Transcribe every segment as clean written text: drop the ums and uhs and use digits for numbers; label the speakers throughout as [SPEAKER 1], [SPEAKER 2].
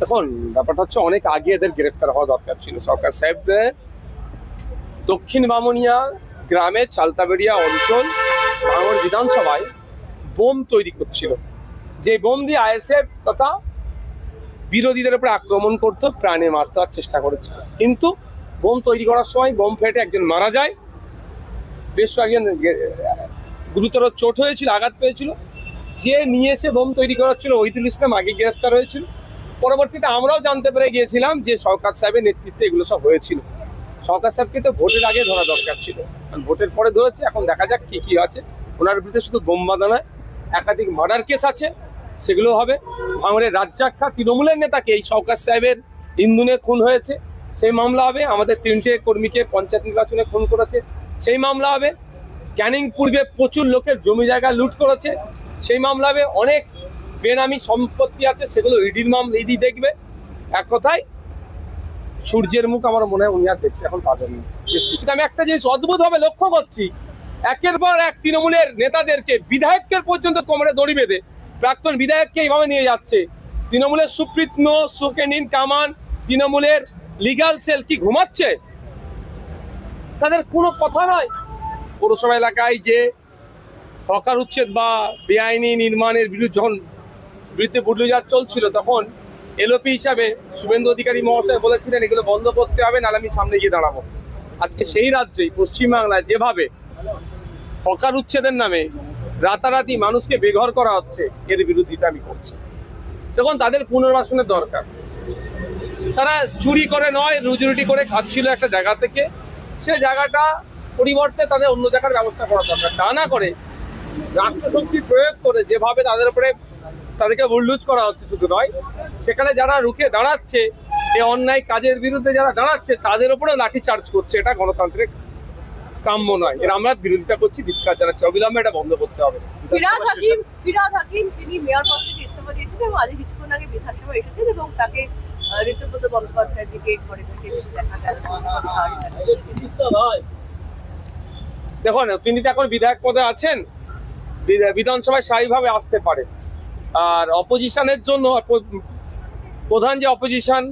[SPEAKER 1] এখন ব্যাপারটা হচ্ছে অনেক আগে এদের গ্রেফতার হওয়া দরকার ছিল। সরকার সাহেব দক্ষিণ বামুনিয়া গ্রামের চালতাবেড়িয়া অঞ্চল ভাঙড় বিধানসভায় বোম তৈরি করছিল, যে বোম দিয়ে আইএসএফ তথা বিরোধীদের উপরে আক্রমণ করতো, প্রাণে মারতে চেষ্টা করেছিল। কিন্তু বোম তৈরি করার সময় বোম ফেটে একজন মারা যায়, বেশ কয়েকজন গুরুতর চোট হয়েছিল, আঘাত পেয়েছিল। যে নিয়ে এসে বোম তৈরি করাচ্ছিল ওহিদুল ইসলাম আগে গ্রেফতার হয়েছিল। পরবর্তীতে আমরাও জানতে পেরে গিয়েছিলাম যে সরকার সাহেবের নেতৃত্বে এগুলো সব হয়েছিল। সরকার সাহেবকে তো ভোটের আগে ধরা দরকার ছিল, ভোটের পরে ধরেছে। এখন দেখা যাক কি কি আছে। ওনার বিরুদ্ধে শুধু বোম বাঁধানায় একাধিক মার্ডার কেস আছে, সেগুলো হবে। ভাঙড়ের রাজ্জাক তৃণমূলের নেতাকে এই সরকার সাহেবের ইন্ধনে খুন হয়েছে, সেই মামলা হবে। আমাদের 3টে কর্মীকে পঞ্চায়েত নির্বাচনে খুন করেছে, সেই মামলা হবে। ক্যানিং পূর্বে প্রচুর লোকের জমি জায়গা লুট করেছে, সেই মামলা হবে। অনেক বেনামি সম্পত্তি আছে, সেগুলো ইডি দেখবে। এক কথায় সূর্যের মুখ আমার মনে হয় উনি আর দেখতে এখন পাবেন না। কিন্তু আমি একটা জিনিস অদ্ভুতভাবে লক্ষ্য করছি, একের পর এক তৃণমূলের নেতাদেরকে, বিধায়কদের পর্যন্ত কোমরে দড়ি বেঁধে প্রাক্তন বিধায়ককে এইভাবে নিয়ে যাচ্ছে। তৃণমূলের সুপ্রিতম সুকেনিন কামান, তৃণমূলের লিগাল সেল কি ঘুমাচ্ছে? তাদের কোনো কথা নয়। পৌরসভা এলাকায় যে হকার উচ্ছেদ বা বেআইনি নির্মাণের বিরুদ্ধে বুলডোজার চলছিল, তখন এলওপি হিসাবে শুভেন্দু অধিকারী মহাশয় বলেছিলেন এগুলো বন্ধ করতে হবে, নাহলে আমি সামনে গিয়ে দাঁড়াবো। আজকে সেই রাজ্যেই পশ্চিমবাংলায় যেভাবে হকার উচ্ছেদের নামে রাতারাতি মানুষকে বেঘর করা হচ্ছে, এর বিরোধিতা আমি করছি। দেখুন, তাদের পুনর্বাসনের দরকার। তারা চুরি করে নয়, রুজি করে খাচ্ছিল একটা জায়গা থেকে, সে জায়গাটা পরিবর্তে তাদের অন্য জায়গার ব্যবস্থা করা দরকার। তা না করে রাষ্ট্রশক্তি প্রয়োগ করে যেভাবে তাদের উপরে তাদেরকে বুলডোজ করা হচ্ছে, শুধু নয়, সেখানে যারা রুখে দাঁড়াচ্ছে, এই অন্যায় কাজের বিরুদ্ধে যারা দাঁড়াচ্ছে, তাদের উপরেও লাঠি চার্জ করছে। এটা গণতান্ত্রিক কাম্য নয়, এর আমরা বিরোধিতা করছি, ধিক্কার জানাচ্ছি। অবিলম্বে এটা বন্ধ করতে হবে।
[SPEAKER 2] ফিরহাদ হাকিম তিনি মেয়র পদ থেকে ইস্তফা দিয়েছেন এবং আজ কিছুক্ষণ আগে বিধানসভা এসেছেন এবং তাকে ঋতুব্রত বন্দ্যোপাধ্যায়ের দিকে ঘরে থেকে দেখা গেল।
[SPEAKER 1] দেখুন, তিনি তো এখন বিধায়ক পদে আছেন, বিধানসভায় স্থায়ীভাবে আসতে পারে। আর অপোজিশনের জন্য, প্রধান যে অপোজিশন,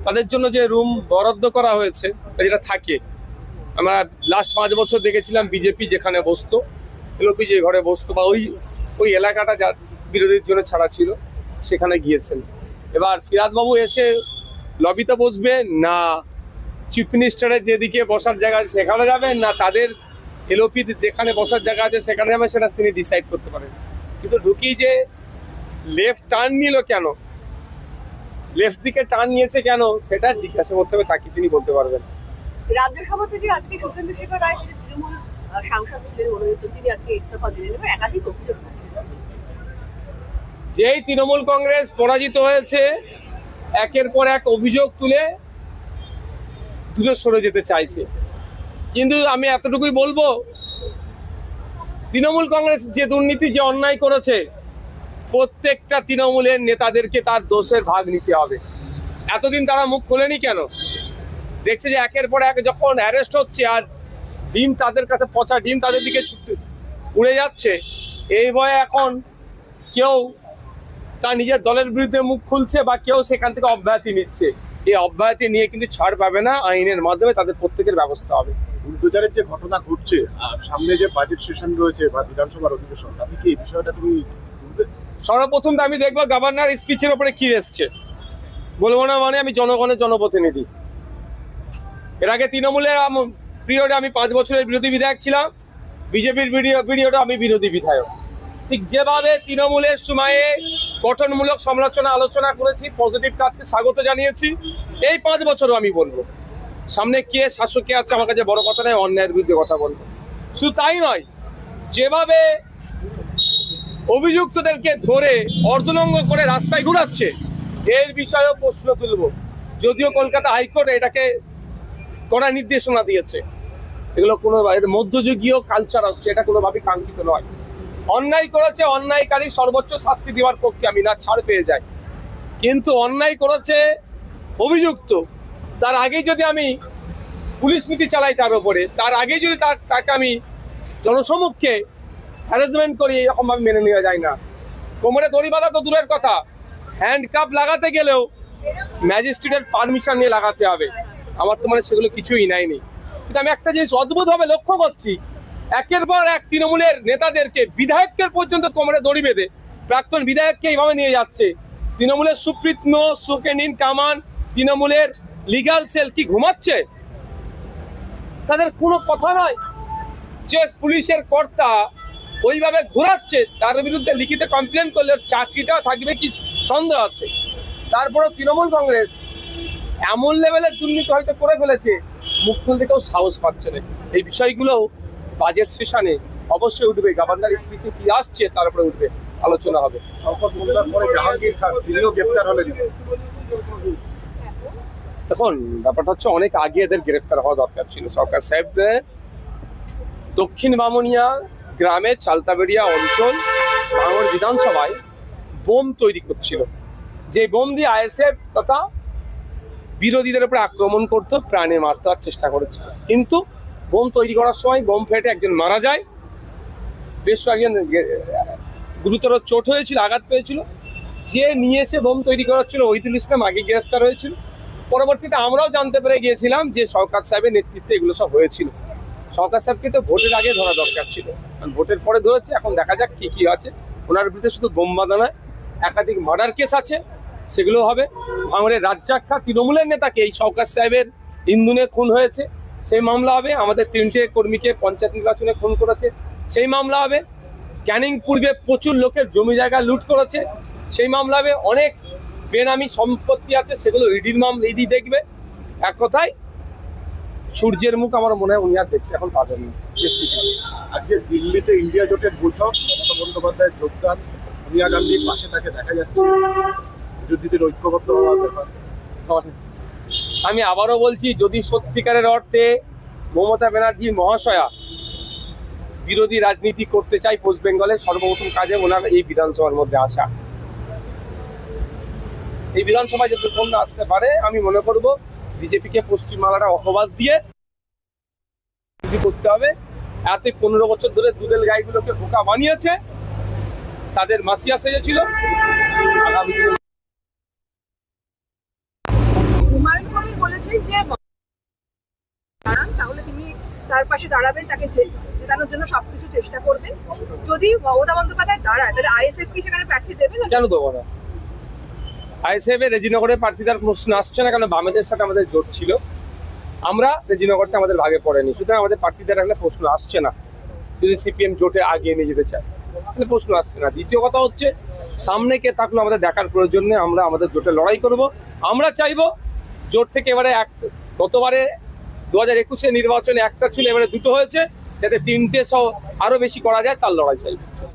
[SPEAKER 1] তাদের জন্য যে রুম বরাদ্দ করা হয়েছে, যেটা থাকে, আমরা লাস্ট 5 বছর দেখেছিলাম বিজেপি যেখানে বসতো, এলওপি যে ঘরে বসতো, বা ওই এলাকাটা যা বিরোধীর জন্য ছাড়া ছিল, সেখানে গিয়েছেন। এবার ফিরহাদবাবু এসে লবিতে বসবে, না চিফ মিনিস্টারের যেদিকে বসার জায়গা আছে সেখানে যাবেন, না তাদের এলওপি যেখানে বসার জায়গা আছে সেখানে যাবেন, সেটা তিনি ডিসাইড করতে পারেন। কিন্তু ঢুকিয়ে যে লেফট টার্ন নিল কেন, লেফট দিকে টার্ন নিয়েছে কেন, সেটা জিজ্ঞাসা করতে হবে, তাকে তিনি বলতে পারবেন।
[SPEAKER 2] রাজ্যসভা থেকে আজকে সুখেন্দু শেখর রায়, তিনি তৃণমূল সাংসদ ছিলেন মনোনীত, তিনি আজকে ইস্তফা দিলেন এবং একাধিক অভিযোগ।
[SPEAKER 1] যেই তৃণমূল কংগ্রেস পরাজিত হয়েছে, একের পর এক অভিযোগ তুলে দূরে সরে যেতে চাইছে। কিন্তু আমি এতটুকুই বলবো, তৃণমূল কংগ্রেস যে দুর্নীতি, যে অন্যায় করেছে, প্রত্যেকটা তৃণমূলের নেতাদেরকে তার দোষের ভাগ নিতে হবে। এতদিন তারা মুখ খোলেনি কেন? দেখছে যে একের পর এক যখন অ্যারেস্ট হচ্ছে, আর ডিম তাদের কাছে, পচা ডিম তাদের দিকে উড়ে যাচ্ছে, এই ভয়ে এখন কেউ তার নিজের দলের বিরুদ্ধে মুখ খুলছে, বা কেউ সেখান থেকে অব্যাহতি নিচ্ছে। এই অব্যাহতি নিয়ে কিন্তু ছাড় পাবে না, আইনের মাধ্যমে তাদের প্রত্যেকের ব্যবস্থা হবে।
[SPEAKER 3] বুলডোজারের যে ঘটনা ঘটছে, সামনে যে বাজেট সেশন রয়েছে বা বিধানসভার অধিবেশন, তাতে কি এই বিষয়টা তুমি
[SPEAKER 1] সর্বপ্রথম আমি দেখবো গভর্নর স্পিচের উপরে কি এসছে। বলবো না মানে আমি জনগণের জনপ্রতিনিধি। এর আগে তৃণমূলের পিরিয়ডে আমি 5 বছরের বিরোধী বিধায়ক ছিলাম, বিজেপির পিরিয়ডে আমি বিরোধী বিধায়ক। ঠিক যেভাবে তৃণমূলের সময়ে গঠনমূলক সমালোচনা আলোচনা করেছি, পজিটিভ কাজকে স্বাগত জানিয়েছি, এই 5 বছরও আমি বলবো। সামনে কে শাসক কে আছে আমার কাছে বড় কথা নয়, অন্যায়ের বিরুদ্ধে কথা বলবো। শুধু তাই নয়, যেভাবে অভিযুক্তদেরকে ধরে অর্ধনঙ্গ করে রাস্তায় ঘুরাচ্ছে, এর বিষয়েও প্রশ্ন তুলব। যদিও কলকাতা হাইকোর্ট এটাকে কড়া নির্দেশনা দিয়েছে, এগুলো কোনো মধ্যযুগীয় কালচার আসছে, এটা কোনোভাবেই কাঙ্ক্ষিত নয়। অন্যায় করেছে, অন্যায়কারী সর্বোচ্চ শাস্তি দেওয়ার পক্ষে আমি, না ছাড় পেয়ে যাই। কিন্তু অন্যায় করেছে অভিযুক্ত, তার আগেই যদি আমি পুলিশ নীতি চালাই তার উপরে, তার আগেই যদি তাকে আমি জনসমক্ষে হ্যারাসমেন্ট করি, এরকম ভাবে মেনে নেওয়া যায় না। কোমরে দড়ি বাঁধা তো দূরের কথা, হ্যান্ডকাপ লাগাতে গেলেও ম্যাজিস্ট্রেটের পারমিশন নিয়ে লাগাতে হবে। আমার তো মানে সেগুলো কিছুই নেয়নি। কিন্তু আমি একটা জিনিস অদ্ভুতভাবে লক্ষ্য করছি, একের পর এক তৃণমূলের নেতাদেরকে, বিধায়কদের পর্যন্ত কোমরে দড়ি বেঁধে প্রাক্তন বিধায়ককে এইভাবে নিয়ে যাচ্ছে। তৃণমূলের সুপ্রিতম সুকেনিন কামান, তৃণমূলের লিগাল সেল কি ঘুমাচ্ছে? তাদের কোনো কথা নয় যে পুলিশের কর্তা ওইভাবে ঘোরাচ্ছে, তার বিরুদ্ধে লিখিত কমপ্লেন করলে ওর চাকরিটা থাকবে কি সন্দেহ আছে। তারপরে তৃণমূল কংগ্রেস এমন লেভেলের দুর্নীতি হয়তো করে ফেলেছে, মুখ খুলতে কেউ সাহস পাচ্ছে না। এই বিষয়গুলো বাজেট সেশনে অবশ্যই উঠবে, গভর্নর স্পিচে কি আসছে তার উপরে উঠবে, আলোচনা হবে।
[SPEAKER 3] শওকত মোল্লার পরে জাহাঙ্গীর খান তিনিও গ্রেপ্তার হলেন।
[SPEAKER 1] দেখুন, ব্যাপারটা হচ্ছে অনেক আগে এদের গ্রেফতার হওয়া দরকার ছিল। সরকার সাহেব দক্ষিণ বামুনিয়া গ্রামের চালতাবেড়িয়া অঞ্চল ভাঙড় বিধানসভায় বোম তৈরি করছিল, যে বোম দিয়ে আইএসএফ তথা বিরোধীদের উপরে আক্রমণ করতো, প্রাণে মারতে চেষ্টা করেছিল। কিন্তু বোম তৈরি করার সময় বোম ফেটে একজন মারা যায়, বেশ কয়েকজন গুরুতর চোট হয়েছিল, আঘাত পেয়েছিল। যে নিয়ে এসে বোম তৈরি করাচ্ছিল ওহিদুল ইসলাম আগে গ্রেফতার হয়েছিল। পরবর্তীতে আমরাও জানতে পেরে গিয়েছিলাম যে সরকার সাহেবের নেতৃত্বে এগুলো সব হয়েছিল। সরকার সাহেবকে তো ভোটের আগে ধরা দরকার ছিল, ভোটের পরে ধরেছে। এখন দেখা যাক কি কি আছে। ওনার বিরুদ্ধে শুধু বোম বাঁধা নয়, একাধিক মার্ডার কেস আছে, সেগুলো হবে। ভাঙড়ের রাজ্জাক্ষা তৃণমূলের নেতাকে এই সরকার সাহেবের ইন্ধনে খুন হয়েছে, সেই মামলা হবে। আমাদের 3টে কর্মীকে পঞ্চায়েত নির্বাচনে খুন করেছে, সেই মামলা হবে। ক্যানিং পূর্বে প্রচুর লোকের জমি জায়গা লুট করেছে, সেই মামলা হবে। অনেক বেনামি সম্পত্তি আছে, সেগুলো ইডির মামলা, ইডি দেখবে। এক কথায় সূর্যের মুখ আমার মনে হয় উনি আর দেখতে এখন পাবেন না।
[SPEAKER 3] আজকে দিল্লিতে ইন্ডিয়া জোটের বৈঠক, মমতা বন্দ্যোপাধ্যায়ের যোগদান, সোনিয়া গান্ধীর পাশে তাকে দেখা যাচ্ছে, বিরোধীদের ঐক্যবদ্ধ হওয়ার ব্যাপার।
[SPEAKER 1] আমি আবারও বলছি, যদি সত্যিকারের অর্থে মমতা ব্যানার্জি মহাশয়া বিরোধী রাজনীতি করতে চাই পশ্চিম বেঙ্গলে, সর্বপ্রথম কাজে ওনার এই বিধানসভার মধ্যে আসা। এই বিধানসভায় যদি কন্যা আসতে পারে, আমি মনে করব বিজেপিকে পশ্চিমবাংলাটা অপবাদ দিয়ে করতে হবে। এত 15 বছর ধরে দুধেল গাইগুলোকে বোকা বানিয়েছে, তাদের মাসিয়া সেজেছিল। আগামী দিনে
[SPEAKER 4] হুমায়ুন কবির বলেছেন যে দাঁড়ান, তাহলে তিনি তার পাশে দাঁড়াবেন, তাকে জেতানোর জন্য সবকিছু চেষ্টা করবেন। যদি মমতা বন্দ্যোপাধ্যায় দাঁড়ায়, তাহলে আইএসএফ কি সেখানে প্রার্থী দেবে না?
[SPEAKER 1] কেন দেবো না? আইএসএফ এর রেজিনগরে প্রার্থীদের প্রশ্ন আসছে না, কারণ বামেদের সাথে আমাদের জোট ছিল। আমরা রেজিনগরটা আমাদের ভাগে পড়েনি, সুতরাং আমাদের প্রার্থীদের একটা প্রশ্ন আসছে না। যদি সিপিএম জোটে আগিয়ে নিয়ে যেতে চায় তাহলে প্রশ্ন আসছে না। দ্বিতীয় কথা হচ্ছে, সামনে কে থাকলো আমাদের দেখার প্রয়োজন নেই। আমরা আমাদের জোটে লড়াই করব। আমরা চাইবো জোট থেকে এবারে গতবারে 2021 নির্বাচনে একটা ছিল, এবারে 2টো হয়েছে, যাতে 3টে সহ আরো বেশি করা যায়, তার লড়াই চাইবো।